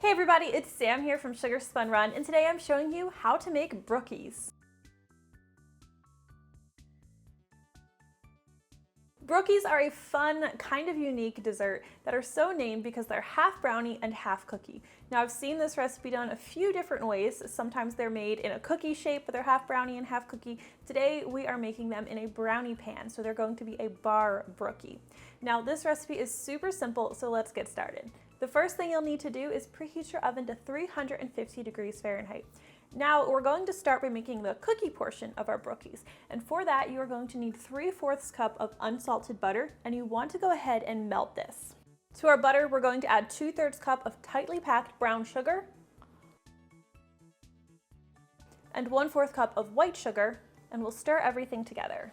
Hey everybody, it's Sam here from Sugar Spun Run, and today I'm showing you how to make brookies. Brookies are a fun, kind of unique dessert that are so named because they're half brownie and half cookie. Now I've seen this recipe done a few different ways. Sometimes they're made in a cookie shape, but they're half brownie and half cookie. Today we are making them in a brownie pan, so they're going to be a bar brookie. Now this recipe is super simple, so let's get started. The first thing you'll need to do is preheat your oven to 350 degrees Fahrenheit. Now we're going to start by making the cookie portion of our brookies, and for that you are going to need 3/4 cup of unsalted butter, and you want to go ahead and melt this. To our butter we're going to add 2/3 cup of tightly packed brown sugar and 1/4 cup of white sugar, and we'll stir everything together.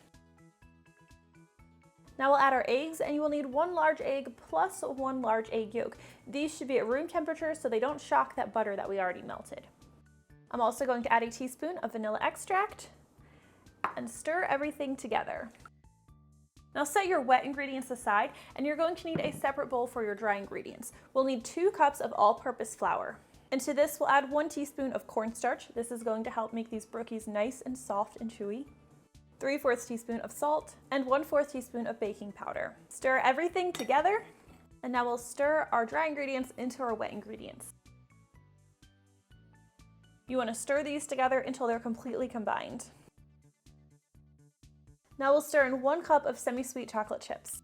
Now we'll add our eggs, and you will need 1 large egg plus 1 large egg yolk. These should be at room temperature so they don't shock that butter that we already melted. I'm also going to add a teaspoon of vanilla extract and stir everything together. Now set your wet ingredients aside, and you're going to need a separate bowl for your dry ingredients. We'll need 2 cups of all-purpose flour. And to this we'll add 1 teaspoon of cornstarch. This is going to help make these brookies nice and soft and chewy. 3/4 teaspoon of salt, and 1/4 teaspoon of baking powder. Stir everything together, and now we'll stir our dry ingredients into our wet ingredients. You want to stir these together until they're completely combined. Now we'll stir in 1 cup of semi-sweet chocolate chips.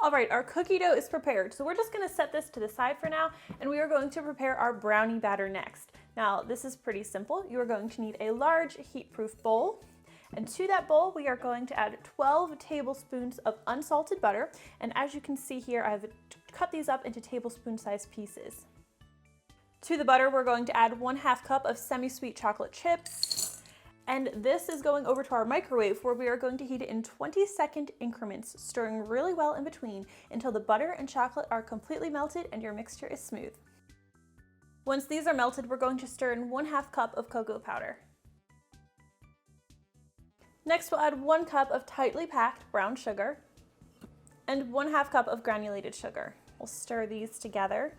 Alright, our cookie dough is prepared, so we're just going to set this to the side for now, and we are going to prepare our brownie batter next. Now this is pretty simple. You are going to need a large heat-proof bowl. And to that bowl, we are going to add 12 tablespoons of unsalted butter. And as you can see here, I've cut these up into tablespoon-sized pieces. To the butter, we're going to add 1/2 cup of semi-sweet chocolate chips. And this is going over to our microwave, where we are going to heat it in 20-second increments, stirring really well in between until the butter and chocolate are completely melted and your mixture is smooth. Once these are melted, we're going to stir in 1/2 cup of cocoa powder. Next, we'll add 1 cup of tightly packed brown sugar and 1/2 cup of granulated sugar. We'll stir these together.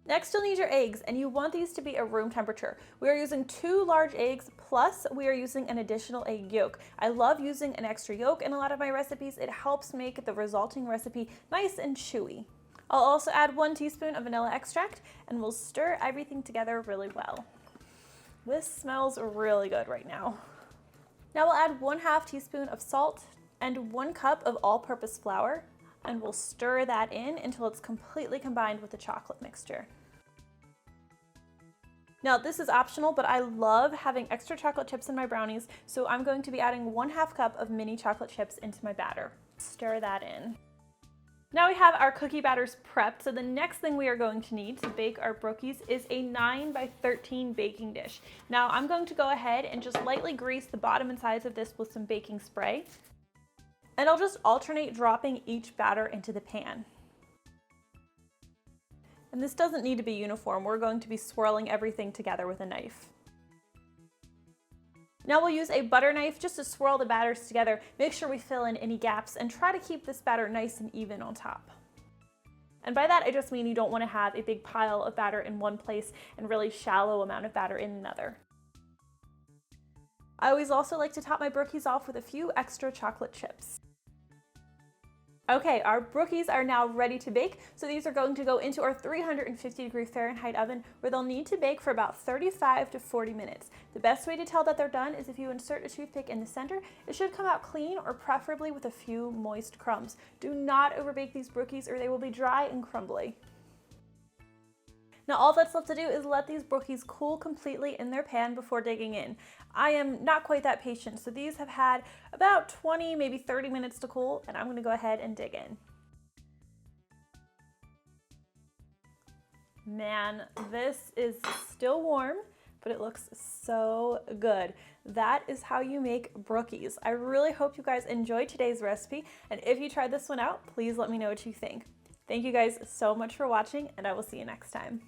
Next, you'll need your eggs, and you want these to be at room temperature. We are using 2 large eggs, plus we are using an additional egg yolk. I love using an extra yolk in a lot of my recipes. It helps make the resulting recipe nice and chewy. I'll also add 1 teaspoon of vanilla extract, and we'll stir everything together really well. This smells really good right now. Now we'll add 1/2 teaspoon of salt and 1 cup of all-purpose flour, and we'll stir that in until it's completely combined with the chocolate mixture. Now this is optional, but I love having extra chocolate chips in my brownies, so I'm going to be adding 1/2 cup of mini chocolate chips into my batter. Stir that in. Now we have our cookie batters prepped, so the next thing we are going to need to bake our brookies is a 9 by 13 baking dish. Now I'm going to go ahead and just lightly grease the bottom and sides of this with some baking spray. And I'll just alternate dropping each batter into the pan. And this doesn't need to be uniform. We're going to be swirling everything together with a knife. Now we'll use a butter knife just to swirl the batters together. Make sure we fill in any gaps and try to keep this batter nice and even on top. And by that I just mean you don't want to have a big pile of batter in one place and really shallow amount of batter in another. I always also like to top my brookies off with a few extra chocolate chips. Okay, our brookies are now ready to bake, so these are going to go into our 350 degree Fahrenheit oven, where they'll need to bake for about 35 to 40 minutes. The best way to tell that they're done is if you insert a toothpick in the center. It should come out clean, or preferably with a few moist crumbs. Do not overbake these brookies or they will be dry and crumbly. Now all that's left to do is let these brookies cool completely in their pan before digging in. I am not quite that patient, so these have had about 20, maybe 30 minutes to cool, and I'm going to go ahead and dig in. Man, this is still warm, but it looks so good. That is how you make brookies. I really hope you guys enjoyed today's recipe, and if you tried this one out, please let me know what you think. Thank you guys so much for watching, and I will see you next time.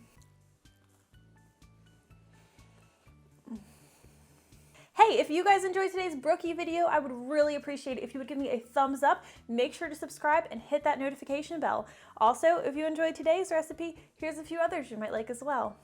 Hey, Hey, if you guys enjoyed today's Brookie video, I would really appreciate it if you would give me a thumbs up. Make sure to subscribe and hit that notification bell. Also, if you enjoyed today's recipe, here's a few others you might like as well.